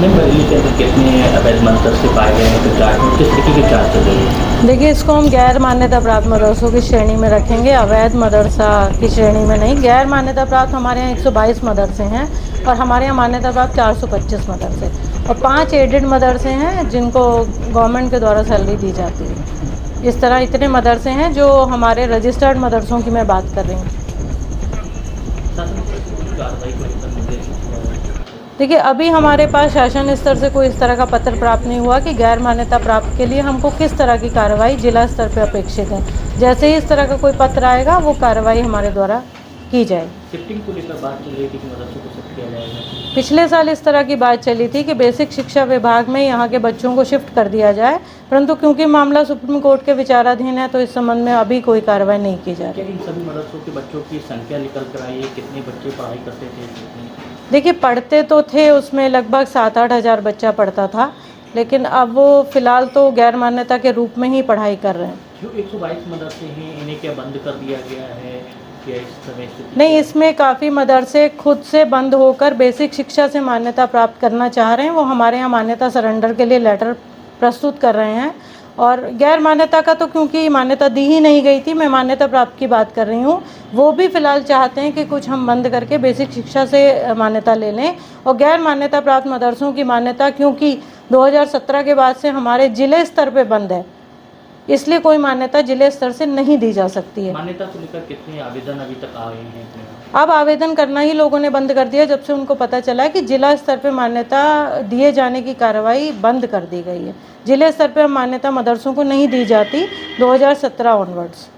नहीं, बरेली के अंदर कितने अवैध मदरसे पाए गए हैं, तो जांच में किस तरीके की जांच चल रही है? देखिए, इसको हम गैर मान्यता प्राप्त मदरसों की श्रेणी में रखेंगे, अवैध मदरसा की श्रेणी में नहीं। गैर मान्यता प्राप्त हमारे यहाँ 122 मदरसे हैं और हमारे यहाँ मान्यता प्राप्त 425 मदरसे और 5 एडेड मदरसे हैं जिनको गवर्नमेंट के द्वारा सैलरी दी जाती है। इस तरह इतने मदरसे हैं जो हमारे रजिस्टर्ड मदरसों की मैं बात कर रही हूँ। कार्रवाई को लेकर निर्देश दिया है। देखिए, अभी हमारे पास शासन स्तर से कोई इस तरह का पत्र प्राप्त नहीं हुआ कि गैर मान्यता प्राप्त के लिए हमको किस तरह की कार्रवाई जिला स्तर पर अपेक्षित है। जैसे ही इस तरह का कोई पत्र आएगा वो कार्रवाई हमारे द्वारा की जाएगी। शिफ्टिंग को लेकर बात चल रही थी कि मदरसों को शिफ्ट किया जाएगा। पिछले साल इस तरह की बात चली थी कि बेसिक शिक्षा विभाग में यहाँ के बच्चों को शिफ्ट कर दिया जाए, परंतु क्योंकि मामला सुप्रीम कोर्ट के विचाराधीन है तो इस संबंध में अभी कोई कार्रवाई नहीं की जा रही। क्या इन सभी मदरसों के बच्चों की संख्या निकल कर आई है? कितने बच्चे पढ़ाई करते थे, कितने? देखिए, पढ़ते तो थे, उसमें लगभग 7-8 हज़ार बच्चा पढ़ता था, लेकिन अब वो फ़िलहाल तो गैर मान्यता के रूप में ही पढ़ाई कर रहे हैं। जो 122 मदरसे हैं, इन्हें क्या बंद कर दिया गया है या इस समय स्थिति? नहीं, इसमें काफ़ी मदरसे खुद से बंद होकर बेसिक शिक्षा से मान्यता प्राप्त करना चाह रहे हैं। वो हमारे यहाँ मान्यता सरेंडर के लिए लेटर प्रस्तुत कर रहे हैं और गैर मान्यता का तो क्योंकि मान्यता दी ही नहीं गई थी, मैं मान्यता प्राप्त की बात कर रही हूँ। वो भी फ़िलहाल चाहते हैं कि कुछ हम बंद करके बेसिक शिक्षा से मान्यता ले लें और गैर मान्यता प्राप्त मदरसों की मान्यता क्योंकि 2017 के बाद से हमारे ज़िले स्तर पे बंद है, इसलिए कोई मान्यता जिले स्तर से नहीं दी जा सकती है। मान्यता को लेकर कितने आवेदन अभी तक आए हैं? अब आवेदन करना ही लोगों ने बंद कर दिया जब से उनको पता चला है कि जिला स्तर पे मान्यता दिए जाने की कार्रवाई बंद कर दी गई है। जिले स्तर पे मान्यता मदरसों को नहीं दी जाती 2017 ऑनवर्ड्स।